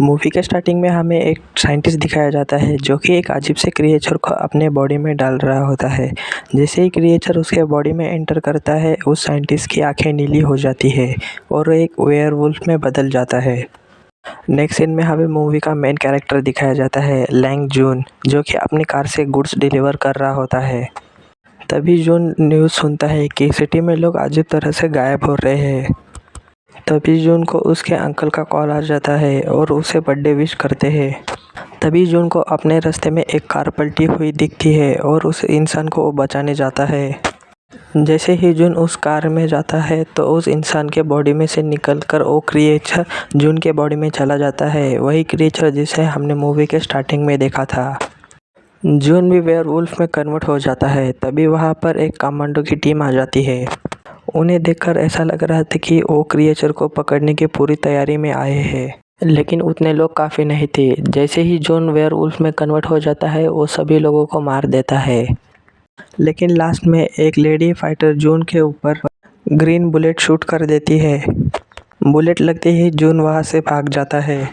Movie के starting में हमें एक साइंटिस्ट दिखाया जाता है जो कि एक अजीब से क्रिएचर को अपने बॉडी में डाल रहा होता है। जैसे ही क्रिएचर उसके बॉडी में एंटर करता है उस साइंटिस्ट की आंखें नीली हो जाती है और वो एक वेयरवुल्फ में बदल जाता है। नेक्स्ट सीन में हमें मूवी का मेन कैरेक्टर दिखाया जाता है लैंग जून, जो कि अपनी कार से गुड्स डिलीवर कर रहा होता है। तभी जून न्यूज़ सुनता है कि सिटी में लोग अजीब तरह से गायब हो रहे हैं। तभी जून को उसके अंकल का कॉल आ जाता है और उसे बर्थडे विश करते हैं। तभी जून को अपने रास्ते में एक कार पलटी हुई दिखती है और उस इंसान को वो बचाने जाता है। जैसे ही जून उस कार में जाता है तो उस इंसान के बॉडी में से निकलकर वो क्रिएचर जून के बॉडी में चला जाता है, वही क्रिएचर जिसे हमने मूवी के स्टार्टिंग में देखा था। जून भी वेयरवुल्फ में कन्वर्ट हो जाता है। तभी वहाँ पर एक कमांडो की टीम आ जाती है। उन्हें देखकर ऐसा लग रहा था कि वो क्रिएचर को पकड़ने की पूरी तैयारी में आए हैं, लेकिन उतने लोग काफ़ी नहीं थे। जैसे ही जून वेयरवुल्फ में कन्वर्ट हो जाता है वो सभी लोगों को मार देता है, लेकिन लास्ट में एक लेडी फाइटर जून के ऊपर ग्रीन बुलेट शूट कर देती है। बुलेट लगते ही जून वहाँ से भाग जाता है,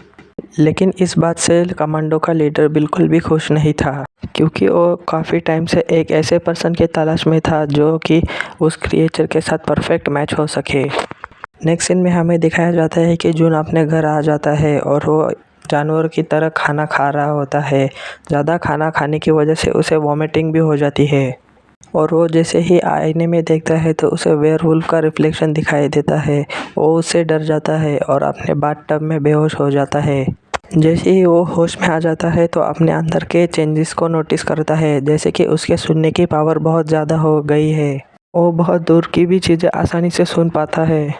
लेकिन इस बात से कमांडो का लीडर बिल्कुल भी खुश नहीं था, क्योंकि वो काफ़ी टाइम से एक ऐसे पर्सन की तलाश में था जो कि उस क्रिएचर के साथ परफेक्ट मैच हो सके। नेक्स्ट सीन में हमें दिखाया जाता है कि जून अपने घर आ जाता है और वो जानवर की तरह खाना खा रहा होता है। ज़्यादा खाना खाने की वजह से उसे वॉमिटिंग भी हो जाती है और वो जैसे ही आईने में देखता है तो उसे वेयरवुल्फ का रिफ्लेक्शन दिखाई देता है। वो उससे डर जाता है और अपने बाथटब में बेहोश हो जाता है। जैसे ही वो होश में आ जाता है तो अपने अंदर के चेंजेस को नोटिस करता है, जैसे कि उसके सुनने की पावर बहुत ज़्यादा हो गई है। वो बहुत दूर की भी चीज़ें आसानी से सुन पाता है।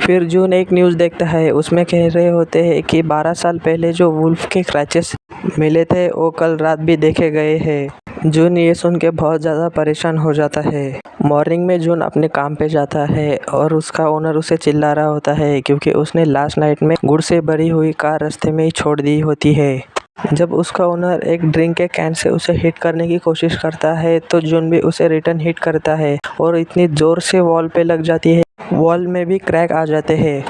फिर जून एक न्यूज़ देखता है, उसमें कह रहे होते हैं कि 12 साल पहले जो वुल्फ के क्रैचेस मिले थे वो कल रात भी देखे गए हैं। जून ये सुन के बहुत ज़्यादा परेशान हो जाता है। मॉर्निंग में जून अपने काम पे जाता है और उसका ओनर उसे चिल्ला रहा होता है क्योंकि उसने लास्ट नाइट में गुड़ से भरी हुई कार रास्ते में ही छोड़ दी होती है। जब उसका ओनर एक ड्रिंक के कैन से उसे हिट करने की कोशिश करता है तो जून भी उसे रिटर्न हिट करता है और इतनी ज़ोर से वॉल पे लग जाती है, वॉल में भी क्रैक आ जाते हैं।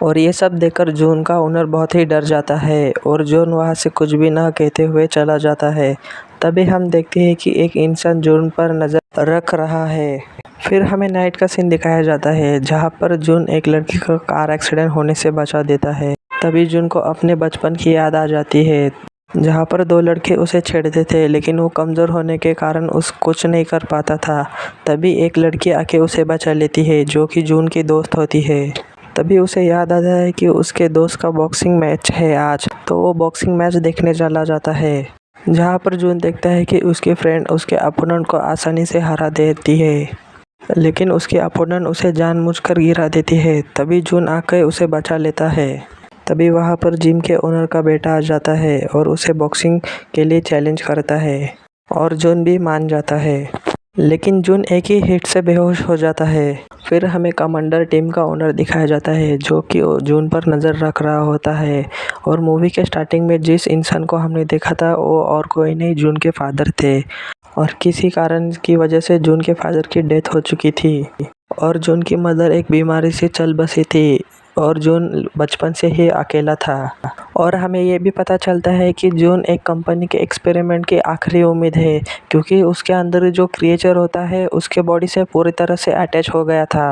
और ये सब देखकर जून का ओनर बहुत ही डर जाता है और जून वहाँ से कुछ भी ना कहते हुए चला जाता है। तभी हम देखते हैं कि एक इंसान जून पर नज़र रख रहा है। फिर हमें नाइट का सीन दिखाया जाता है जहाँ पर जून एक लड़की का कार एक्सीडेंट होने से बचा देता है। तभी जून को अपने बचपन की याद आ जाती है जहाँ पर दो लड़के उसे छेड़ते थे, लेकिन वो कमज़ोर होने के कारण उस कुछ नहीं कर पाता था। तभी एक लड़की आके उसे बचा लेती है जो कि जून की दोस्त होती है। तभी उसे याद आता है कि उसके दोस्त का बॉक्सिंग मैच है आज, तो वो बॉक्सिंग मैच देखने चला जाता है, जहाँ पर जून देखता है कि उसके फ्रेंड उसके अपोनेंट को आसानी से हरा देती है, लेकिन उसके अपोनेंट उसे जानबूझकर गिरा देती है। तभी जून आकर उसे बचा लेता है। तभी वहाँ पर जिम के ओनर का बेटा आ जाता है और उसे बॉक्सिंग के लिए चैलेंज करता है और जून भी मान जाता है, लेकिन जून एक ही हिट से बेहोश हो जाता है। फिर हमें कमांडर टीम का ओनर दिखाया जाता है जो कि जून पर नज़र रख रहा होता है। और मूवी के स्टार्टिंग में जिस इंसान को हमने देखा था वो और कोई नहीं, जून के फादर थे, और किसी कारण की वजह से जून के फादर की डेथ हो चुकी थी और जून की मदर एक बीमारी से चल बसी थी और जून बचपन से ही अकेला था। और हमें ये भी पता चलता है कि जून एक कंपनी के एक्सपेरिमेंट की आखिरी उम्मीद है, क्योंकि उसके अंदर जो क्रिएचर होता है उसके बॉडी से पूरी तरह से अटैच हो गया था।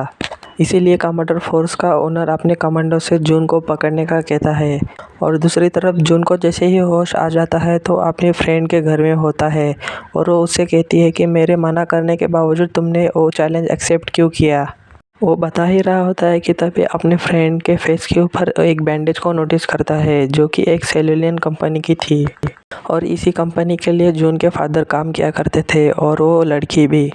इसीलिए कमांडर फोर्स का ओनर अपने कमांडो से जून को पकड़ने का कहता है। और दूसरी तरफ जून को जैसे ही होश आ जाता है तो अपने फ्रेंड के घर में होता है और वो उससे कहती है कि मेरे मना करने के बावजूद तुमने वो चैलेंज एक्सेप्ट क्यों किया। वो बता ही रहा होता है कि तभी अपने फ्रेंड के फेस के ऊपर एक बैंडेज को नोटिस करता है जो कि एक सेलुलियन कंपनी की थी और इसी कंपनी के लिए जून के फादर काम किया करते थे, और वो लड़की भी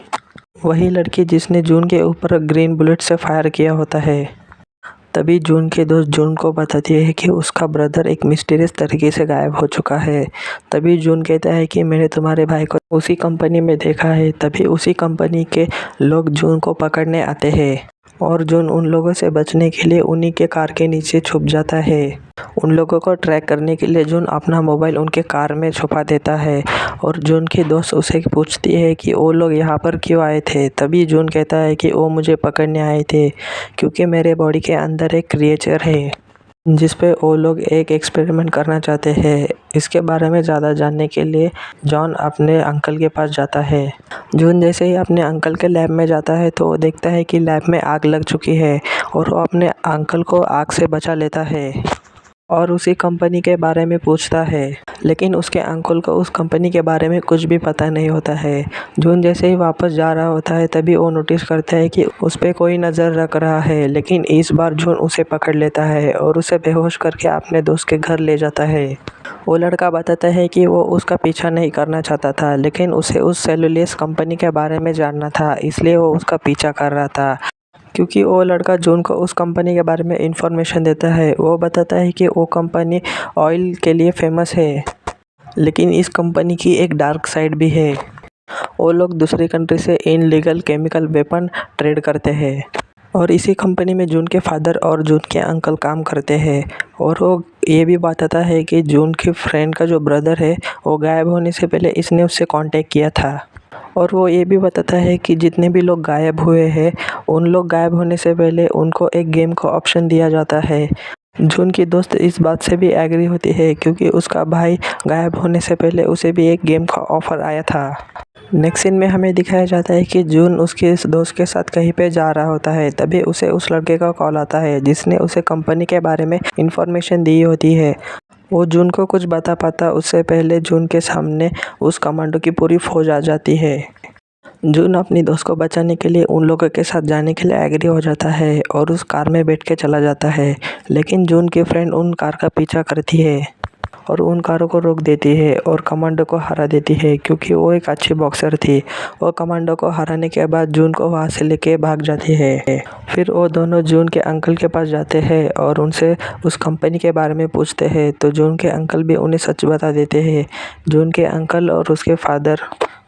वही लड़की जिसने जून के ऊपर ग्रीन बुलेट से फायर किया होता है। तभी जून के दोस्त जून को बताती है कि उसका ब्रदर एक मिस्टीरियस तरीके से गायब हो चुका है। तभी जून कहता है कि मैंने तुम्हारे भाई को उसी कंपनी में देखा है। तभी उसी कंपनी के लोग जून को पकड़ने आते हैं और जून उन लोगों से बचने के लिए उन्हीं के कार के नीचे छुप जाता है। उन लोगों को ट्रैक करने के लिए जून अपना मोबाइल उनके कार में छुपा देता है और जून की दोस्त उसे पूछती है कि वो लोग यहाँ पर क्यों आए थे। तभी जून कहता है कि वो मुझे पकड़ने आए थे क्योंकि मेरे बॉडी के अंदर एक क्रिएचर है जिस पे वो लोग एक एक्सपेरिमेंट करना चाहते हैं। इसके बारे में ज़्यादा जानने के लिए जॉन अपने अंकल के पास जाता है। जून जैसे ही अपने अंकल के लैब में जाता है तो वो देखता है कि लैब में आग लग चुकी है और वो अपने अंकल को आग से बचा लेता है और उसी कंपनी के बारे में पूछता है, लेकिन उसके अंकल को उस कंपनी के बारे में कुछ भी पता नहीं होता है। जून जैसे ही वापस जा रहा होता है तभी वो नोटिस करता है कि उस पे कोई नज़र रख रहा है, लेकिन इस बार जून उसे पकड़ लेता है और उसे बेहोश करके अपने दोस्त के घर ले जाता है। वो लड़का बताता है कि वो उसका पीछा नहीं करना चाहता था, लेकिन उसे उस सेलुलोज कंपनी के बारे में जानना था, इसलिए वो उसका पीछा कर रहा था। क्योंकि वो लड़का जून को उस कंपनी के बारे में इंफॉर्मेशन देता है। वो बताता है कि वो कंपनी ऑयल के लिए फेमस है, लेकिन इस कंपनी की एक डार्क साइड भी है। वो लोग दूसरी कंट्री से इनलीगल केमिकल वेपन ट्रेड करते हैं और इसी कंपनी में जून के फादर और जून के अंकल काम करते हैं। और वो ये भी बताता है कि जून की फ्रेंड का जो ब्रदर है वो गायब होने से पहले इसने उससे कांटेक्ट किया था। और वो ये भी बताता है कि जितने भी लोग गायब हुए हैं उन लोग गायब होने से पहले उनको एक गेम का ऑप्शन दिया जाता है। जून की दोस्त इस बात से भी एग्री होती है क्योंकि उसका भाई गायब होने से पहले उसे भी एक गेम का ऑफ़र आया था। नेक्स्ट सीन में हमें दिखाया जाता है कि जून उसके इस दोस्त के साथ कहीं पे जा रहा होता है, तभी उसे उस लड़के का कॉल आता है जिसने उसे कंपनी के बारे में इंफॉर्मेशन दी होती है। वो जून को कुछ बता पाता उससे पहले जून के सामने उस कमांडो की पूरी फौज आ जाती है। जून अपनी दोस्त को बचाने के लिए उन लोगों के साथ जाने के लिए एग्री हो जाता है और उस कार में बैठ के चला जाता है, लेकिन जून की फ्रेंड उन कार का पीछा करती है और उन कारों को रोक देती है और कमांडो को हरा देती है क्योंकि वो एक अच्छी बॉक्सर थी। वो कमांडो को हराने के बाद जून को वहाँ से लेके भाग जाती है। फिर वो दोनों जून के अंकल के पास जाते हैं और उनसे उस कंपनी के बारे में पूछते हैं, तो जून के अंकल भी उन्हें सच बता देते हैं। जून के अंकल और उसके फादर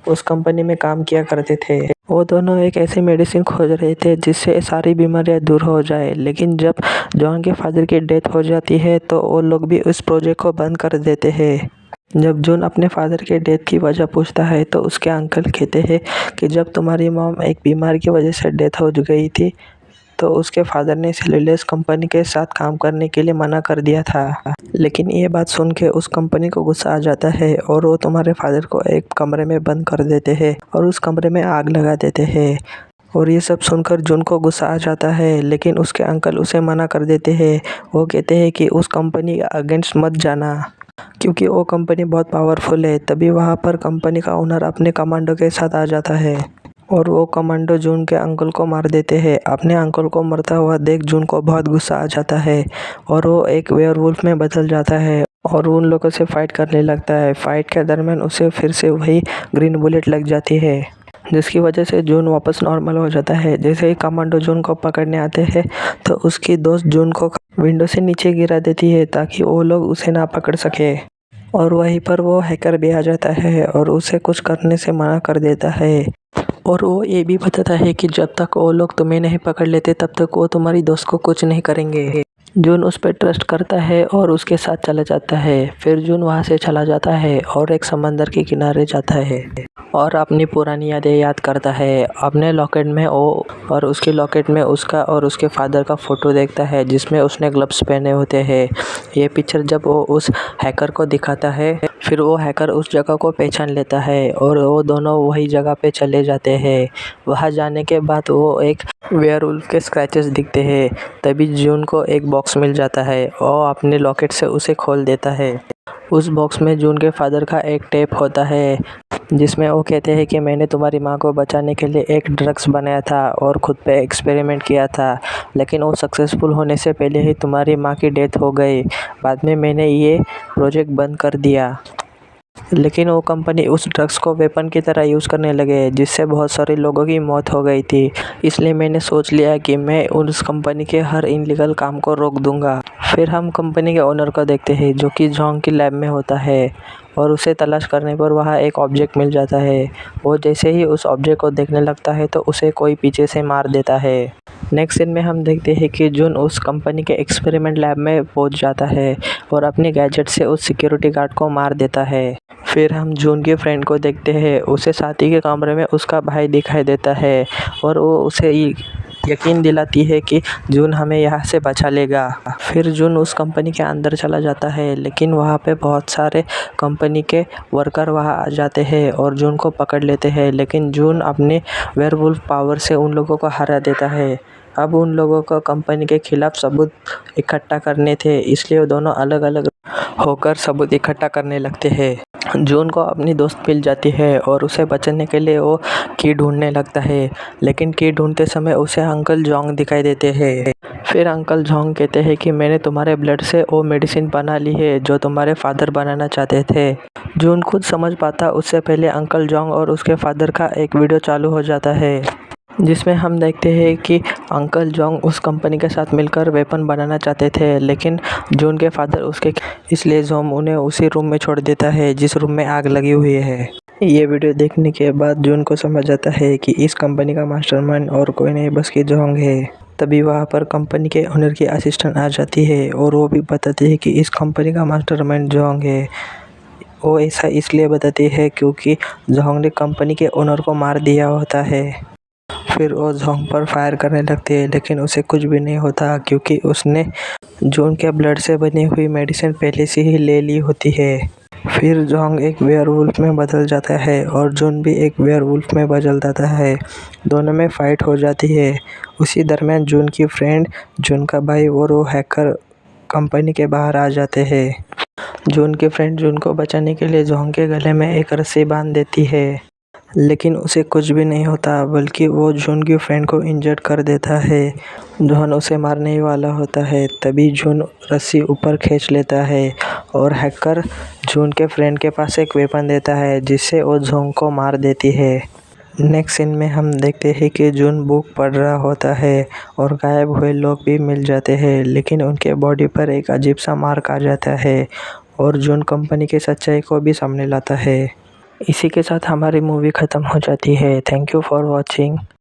उस कंपनी में काम किया करते थे। वो दोनों एक ऐसी मेडिसिन खोज रहे थे जिससे सारी बीमारियां दूर हो जाए, लेकिन जब जॉन के फादर की डेथ हो जाती है तो वो लोग भी उस प्रोजेक्ट को बंद कर देते हैं। जब जून अपने फादर के डेथ की वजह पूछता है तो उसके अंकल कहते हैं कि जब तुम्हारी मॉम एक बीमारी की वजह से डेथ हो गई थी तो उसके फादर ने सेलुलोज कंपनी के साथ काम करने के लिए मना कर दिया था। लेकिन ये बात सुन के उस कंपनी को गुस्सा आ जाता है और वो तुम्हारे फादर को एक कमरे में बंद कर देते हैं और उस कमरे में आग लगा देते हैं। और ये सब सुनकर जून को गुस्सा आ जाता है, लेकिन उसके अंकल उसे मना कर देते हैं। वो कहते हैं कि उस कंपनी के अगेंस्ट मत जाना क्योंकि वो कंपनी बहुत पावरफुल है। तभी वहाँ पर कंपनी का ओनर अपने कमांडो के साथ आ जाता है और वो कमांडो जून के अंकल को मार देते हैं। अपने अंकल को मरता हुआ देख जून को बहुत गुस्सा आ जाता है और वो एक वेयरवुल्फ में बदल जाता है और उन लोगों से फाइट करने लगता है। फाइट के दरमियान उसे फिर से वही ग्रीन बुलेट लग जाती है, जिसकी वजह से जून वापस नॉर्मल हो जाता है। जैसे ही कमांडो जून को पकड़ने आते हैं तो उसकी दोस्त जून को विंडो से नीचे गिरा देती है ताकि वो लोग उसे ना पकड़ सके। और वहीं पर वो हैकर भी आ जाता है और उसे कुछ करने से मना कर देता है। और वो ये भी बताता है कि जब तक वो लोग तुम्हें नहीं पकड़ लेते तब तक वो तुम्हारी दोस्त को कुछ नहीं करेंगे। जून उस पर ट्रस्ट करता है और उसके साथ चला जाता है। फिर जून वहाँ से चला जाता है और एक समंदर के किनारे जाता है और अपनी पुरानी यादें याद करता है। अपने लॉकेट में वो और उसके लॉकेट में उसका और उसके फादर का फ़ोटो देखता है जिसमें उसने ग्लव्स पहने होते हैं। ये पिक्चर जब वो उस हैकर को दिखाता है फिर वो हैकर उस जगह को पहचान लेता है और वो दोनों वही जगह पे चले जाते हैं। वहाँ जाने के बाद वो एक वेयरवुल्फ के स्क्रैचेस दिखते हैं। तभी जून को एक बॉक्स मिल जाता है और अपने लॉकेट से उसे खोल देता है। उस बॉक्स में जून के फादर का एक टेप होता है जिसमें वो कहते हैं कि मैंने तुम्हारी माँ को बचाने के लिए एक ड्रग्स बनाया था और ख़ुद पे एक्सपेरिमेंट किया था, लेकिन वो सक्सेसफुल होने से पहले ही तुम्हारी माँ की डेथ हो गई। बाद में मैंने ये प्रोजेक्ट बंद कर दिया, लेकिन वो कंपनी उस ड्रग्स को वेपन की तरह यूज़ करने लगे जिससे बहुत सारे लोगों की मौत हो गई थी। इसलिए मैंने सोच लिया कि मैं उस कंपनी के हर इनलीगल काम को रोक दूंगा। फिर हम कंपनी के ओनर को देखते हैं जो कि जॉन्ग की लैब में होता है और उसे तलाश करने पर वहाँ एक ऑब्जेक्ट मिल जाता है। वो जैसे ही उस ऑब्जेक्ट को देखने लगता है तो उसे कोई पीछे से मार देता है। नेक्स्ट सीन में हम देखते हैं कि जून उस कंपनी के एक्सपेरिमेंट लैब में पहुंच जाता है और अपने गैजेट से उस सिक्योरिटी गार्ड को मार देता है। फिर हम जून के फ्रेंड को देखते हैं। उसे साथी के कमरे में उसका भाई दिखाई देता है और वो उसे यकीन दिलाती है कि जून हमें यहाँ से बचा लेगा। फिर जून उस कंपनी के अंदर चला जाता है, लेकिन वहाँ पे बहुत सारे कंपनी के वर्कर वहाँ आ जाते हैं और जून को पकड़ लेते हैं, लेकिन जून अपने वेयरवुल्फ पावर से उन लोगों को हरा देता है। अब उन लोगों को कंपनी के खिलाफ सबूत इकट्ठा करने थे, इसलिए वो दोनों अलग अलग होकर सबूत इकट्ठा करने लगते हैं। जून को अपनी दोस्त मिल जाती है और उसे बचाने के लिए वो की ढूंढने लगता है, लेकिन की ढूंढते समय उसे अंकल जोंग दिखाई देते हैं। फिर अंकल जोंग कहते हैं कि मैंने तुम्हारे ब्लड से वो मेडिसिन बना ली है जो तुम्हारे फादर बनाना चाहते थे। जून खुद समझ पाता उससे पहले अंकल जोंग और उसके फादर का एक वीडियो चालू हो जाता है, जिसमें हम देखते हैं कि अंकल जोंग उस कंपनी के साथ मिलकर वेपन बनाना चाहते थे, लेकिन जून के फादर उसके इसलिए जोंग उन्हें उसी रूम में छोड़ देता है जिस रूम में आग लगी हुई है। ये वीडियो देखने के बाद जून को समझ आता है कि इस कंपनी का मास्टरमाइंड और कोई नहीं बस की जोंग है। तभी वहाँ पर कंपनी के ओनर की असिस्टेंट आ जाती है और वो भी बताती है कि इस कंपनी का मास्टरमाइंड जोंग है। वो ऐसा इसलिए बताती है क्योंकि जोंग ने कंपनी के ओनर को मार दिया होता है। फिर वो जोंग पर फायर करने लगती है, लेकिन उसे कुछ भी नहीं होता क्योंकि उसने जून के ब्लड से बनी हुई मेडिसिन पहले से ही ले ली होती है। फिर जोंग एक वेयरवुल्फ में बदल जाता है और जून भी एक वेयरवुल्फ में बदल जाता है। दोनों में फाइट हो जाती है। उसी दरमियान जून की फ्रेंड, जून का भाई और वो हैकर कंपनी के बाहर आ जाते हैं। जून की फ्रेंड जून को बचाने के लिए जोंग के गले में एक रस्सी बांध देती है, लेकिन उसे कुछ भी नहीं होता, बल्कि वो जून की फ्रेंड को इंजर्ड कर देता है। जून उसे मारने ही वाला होता है, तभी जून रस्सी ऊपर खींच लेता है और हैकर जून के फ्रेंड के पास एक वेपन देता है जिससे वो जून को मार देती है। नेक्स्ट सीन में हम देखते हैं कि जून बुक पढ़ रहा होता है और गायब हुए लोग भी मिल जाते हैं, लेकिन उनके बॉडी पर एक अजीब सा मार्क आ जाता है और जून कंपनी की सच्चाई को भी सामने लाता है। इसी के साथ हमारी मूवी ख़त्म हो जाती है। Thank you for watching.